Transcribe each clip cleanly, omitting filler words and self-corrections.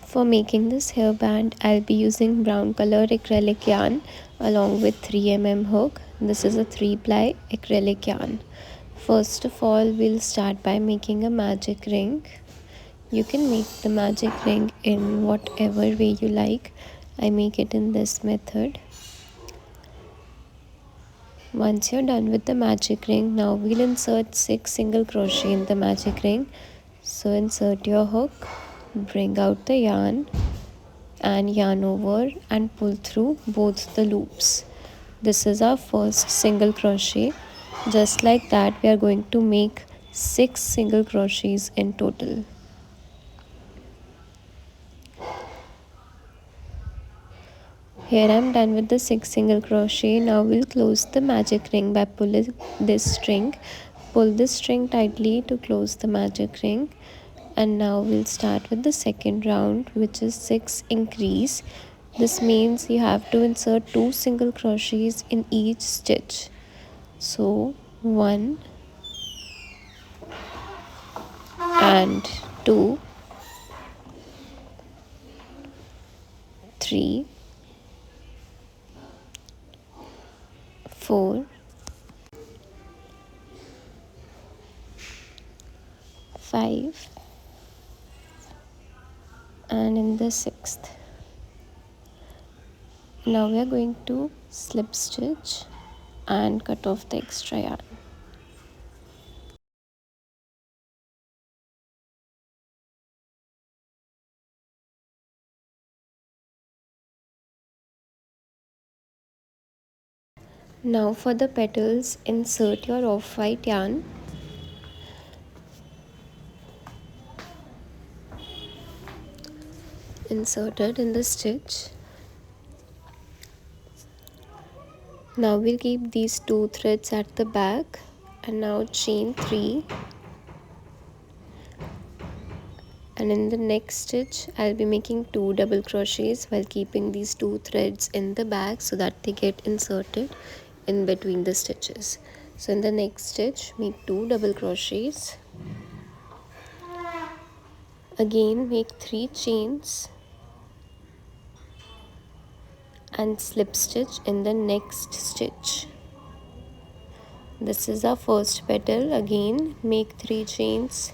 For making this hairband, I'll be using brown color acrylic yarn along with 3 mm hook. This is a 3-ply acrylic yarn. First of all, we'll start by making a magic ring. You can make the magic ring in whatever way you like. I make it in this method. Once you're done with the magic ring, now we'll insert 6 single crochet in the magic ring. So insert your hook, bring out the yarn and yarn over and pull through both the loops. This is our first single crochet. Just like that, we are going to make 6 single crochets in total. Here I am done with the 6 single crochet. Now we'll close the magic ring by pulling this string. Pull this string tightly to close the magic ring. And now we'll start with the second round, which is 6 increase. This means you have to insert 2 single crochets in each stitch. So 1 and 2, 3, 4, 5, and in the 6th. Now we are going to slip stitch and cut off the extra yarn. Now for the petals, insert your off-white yarn. Insert it in the stitch. Now we'll keep these 2 threads at the back and now chain 3. And in the next stitch, I'll be making 2 double crochets while keeping these 2 threads in the back so that they get inserted in between the stitches. So in the next stitch, make 2 double crochets. Again, make 3 chains and slip stitch in the next stitch. This is our first petal. Again, make 3 chains,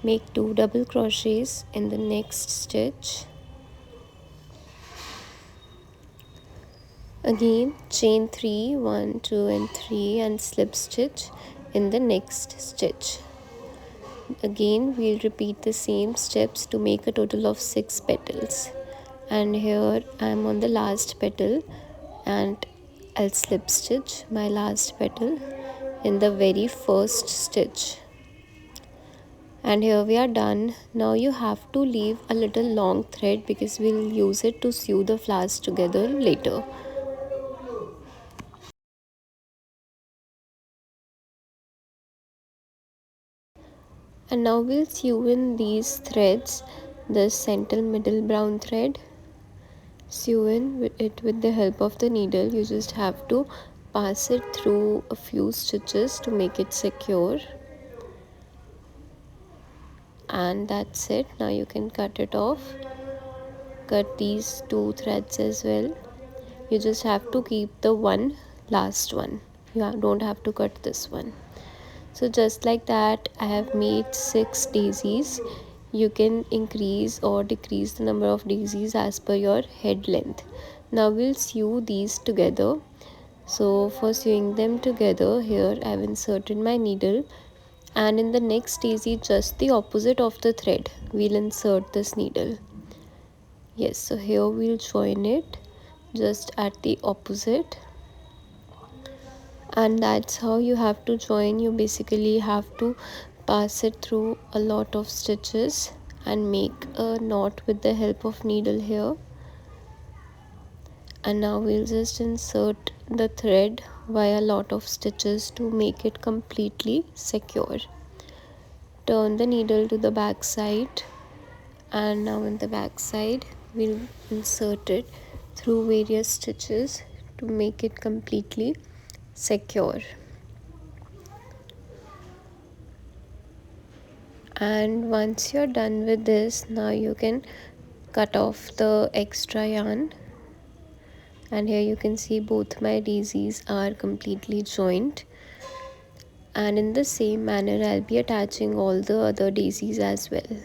make 2 double crochets in the next stitch. Again, chain 3, 1, 2 and 3 and slip stitch in the next stitch. Again, we'll repeat the same steps to make a total of 6 petals. And here I am on the last petal and I'll slip stitch my last petal in the very first stitch. And here we are done. Now you have to leave a little long thread because we'll use it to sew the flowers together later. And now we'll sew in these threads, the center middle brown thread. Sew in it with the help of the needle. You just have to pass it through a few stitches to make it secure. And that's it. Now you can cut it off. Cut these 2 threads as well. You just have to keep the last one. You don't have to cut this one. So just like that, I have made 6 daisies. You can increase or decrease the number of daisies as per your head length. Now we'll sew these together. So for sewing them together, here I've inserted my needle, and in the next daisy, just the opposite of the thread, we'll insert this needle. Yes, so here we'll join it just at the opposite. And that's how you have to join. You basically have to pass it through a lot of stitches and make a knot with the help of needle here. And now we'll just insert the thread via a lot of stitches to make it completely secure. Turn the needle to the back side, and now in the back side we'll insert it through various stitches to make it completely secure. And once you're done with this, now you can cut off the extra yarn, and here you can see both my daisies are completely joined, and in the same manner I'll be attaching all the other daisies as well.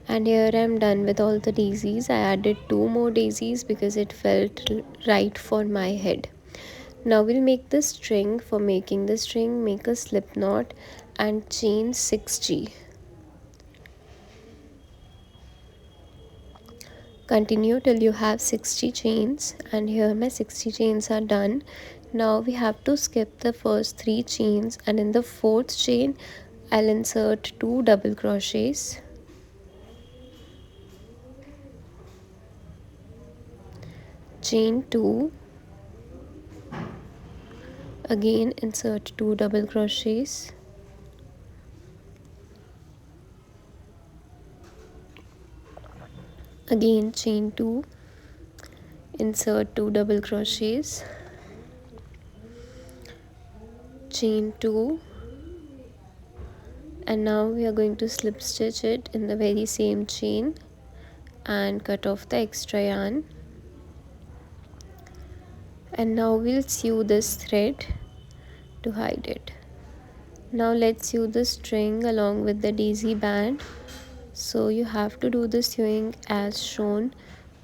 And here I'm done with all the daisies. I added 2 more daisies because it felt right for my head. Now we'll make the string. For making the string, make a slip knot and chain 6G. Continue till you have 60 chains, and here my 60 chains are done. Now we have to skip the first 3 chains, and in the 4th chain I'll insert 2 double crochets, chain 2, again insert 2 double crochets, again chain 2, insert 2 double crochets, chain 2, and now we are going to slip stitch it in the very same chain and cut off the extra yarn. And now we'll sew this thread to hide it. Now let's sew the string along with the daisy band. So you have to do the sewing as shown.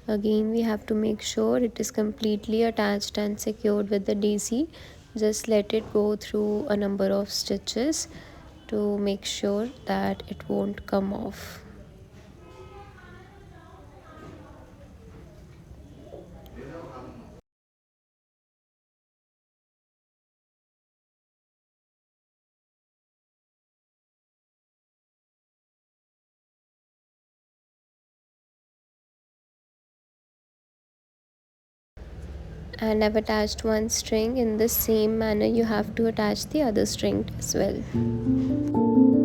Again, we have to make sure it is completely attached and secured with the daisy. Just let it go through a number of stitches to make sure that it won't come off. And I've attached one string. In the same manner you have to attach the other string as well.